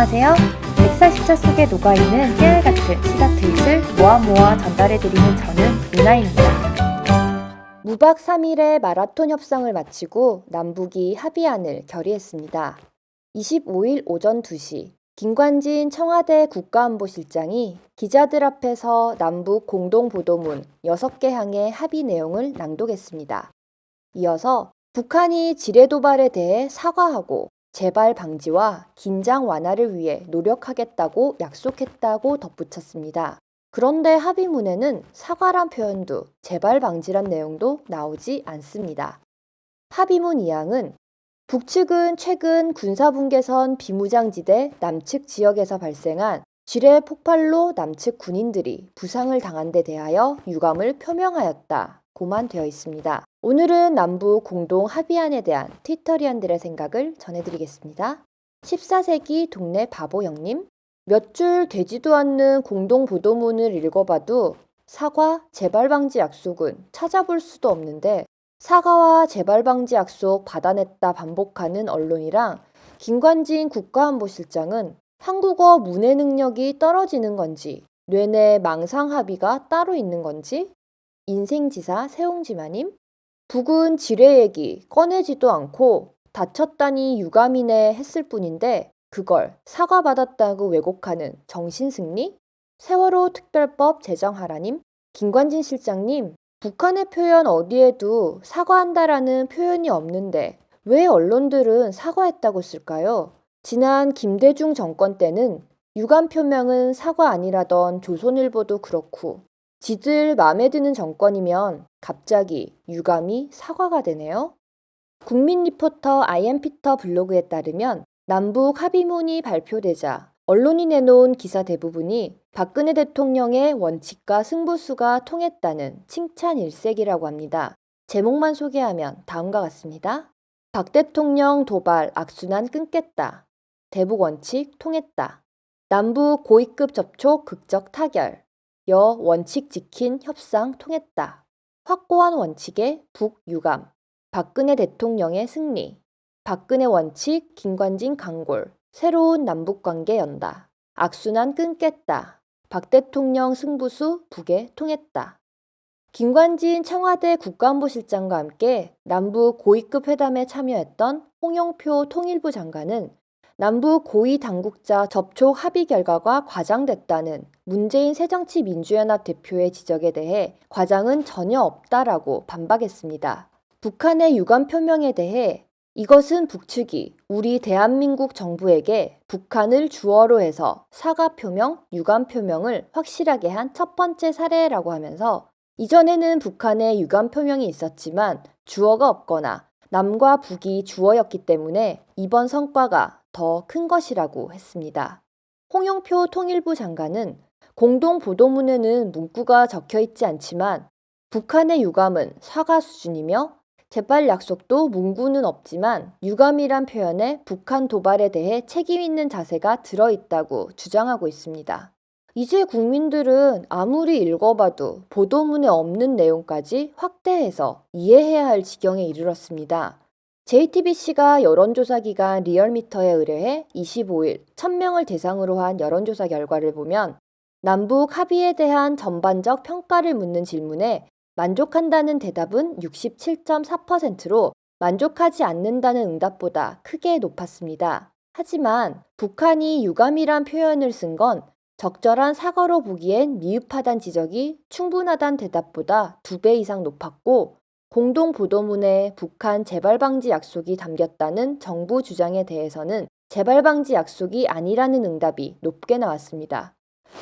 안녕하세요. 엑사시차 속에 녹아있는 깨알같은 시사 트윗을 모아 전달해드리는 저는 유나입니다. 무박 3일의 마라톤 협상을 마치고 남북이 합의안을 결의했습니다. 25일 오전 2시 김관진 청와대 국가안보실장이 기자들 앞에서 남북 공동보도문 6개 항의 합의 내용을 낭독했습니다. 이어서 북한이 지뢰 도발에 대해 사과하고 재발 방지와 긴장 완화를 위해 노력하겠다고 약속했다고 덧붙였습니다. 그런데 합의문에는 사과란 표현도 재발 방지란 내용도 나오지 않습니다. 합의문 2항은 북측은 최근 군사분계선 비무장지대 남측 지역에서 발생한 지뢰 폭발로 남측 군인들이 부상을 당한 데 대하여 유감을 표명하였다고만 되어 있습니다. 오늘은 남북 공동 합의안에 대한 트위터리안들의 생각을 전해드리겠습니다. 14세기 동네 바보 형님, 몇 줄 되지도 않는 공동 보도문을 읽어봐도 사과, 재발 방지 약속은 찾아볼 수도 없는데 사과와 재발 방지 약속 받아냈다 반복하는 언론이랑 김관진 국가안보실장은 한국어 문해 능력이 떨어지는 건지 뇌내 망상 합의가 따로 있는 건지 인생지사 세옹지마님, 북은 지뢰 얘기 꺼내지도 않고 다쳤다니 유감이네 했을 뿐인데 그걸 사과받았다고 왜곡하는 정신승리? 세월호 특별법 제정하라님, 김관진 실장님, 북한의 표현 어디에도 사과한다라는 표현이 없는데 왜 언론들은 사과했다고 쓸까요? 지난 김대중 정권 때는 유감 표명은 사과 아니라던 조선일보도 그렇고 지들 마음에 드는 정권이면 갑자기 유감이 사과가 되네요. 국민 리포터 IM피터 블로그에 따르면 남북 합의문이 발표되자 언론이 내놓은 기사 대부분이 박근혜 대통령의 원칙과 승부수가 통했다는 칭찬 일색이라고 합니다. 제목만 소개하면 다음과 같습니다. 박 대통령 도발 악순환 끊겠다. 대북 원칙 통했다. 남북 고위급 접촉 극적 타결. 여 원칙 지킨 협상 통했다. 확고한 원칙의 북유감. 박근혜 대통령의 승리. 박근혜 원칙 김관진 강골. 새로운 남북관계 연다. 악순환 끊겠다. 박 대통령 승부수 북에 통했다. 김관진 청와대 국가안보실장과 함께 남북 고위급 회담에 참여했던 홍영표 통일부 장관은 남북 고위 당국자 접촉 합의 결과가 과장됐다는 문재인 새정치민주연합 대표의 지적에 대해 과장은 전혀 없다라고 반박했습니다. 북한의 유감 표명에 대해 이것은 북측이 우리 대한민국 정부에게 북한을 주어로 해서 사과 표명, 유감 표명을 확실하게 한 첫 번째 사례라고 하면서 이전에는 북한의 유감 표명이 있었지만 주어가 없거나 남과 북이 주어였기 때문에 이번 성과가 더 큰 것이라고 했습니다. 홍영표 통일부 장관은 공동 보도문에는 문구가 적혀 있지 않지만 북한의 유감은 사과 수준이며 재발 약속도 문구는 없지만 유감이란 표현에 북한 도발에 대해 책임 있는 자세가 들어있다고 주장하고 있습니다. 이제 국민들은 아무리 읽어봐도 보도문에 없는 내용까지 확대해서 이해해야 할 지경에 이르렀습니다. JTBC가 여론조사 기관 리얼미터에 의뢰해 25일 1000명을 대상으로 한 여론조사 결과를 보면 남북 합의에 대한 전반적 평가를 묻는 질문에 만족한다는 대답은 67.4%로 만족하지 않는다는 응답보다 크게 높았습니다. 하지만 북한이 유감이란 표현을 쓴 건 적절한 사과로 보기엔 미흡하단 지적이 충분하단 대답보다 2배 이상 높았고 공동 보도문에 북한 재발 방지 약속이 담겼다는 정부 주장에 대해서는 재발 방지 약속이 아니라는 응답이 높게 나왔습니다.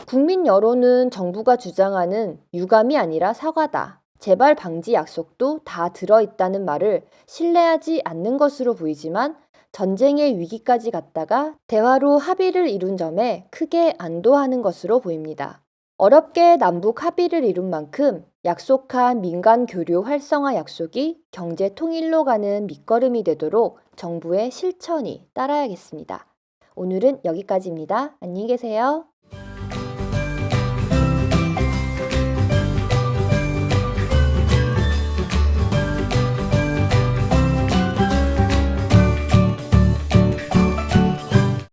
국민 여론은 정부가 주장하는 유감이 아니라 사과다. 재발 방지 약속도 다 들어있다는 말을 신뢰하지 않는 것으로 보이지만 전쟁의 위기까지 갔다가 대화로 합의를 이룬 점에 크게 안도하는 것으로 보입니다. 어렵게 남북 합의를 이룬 만큼 약속한 민간 교류 활성화 약속이 경제 통일로 가는 밑거름이 되도록 정부의 실천이 따라야겠습니다. 오늘은 여기까지입니다. 안녕히 계세요.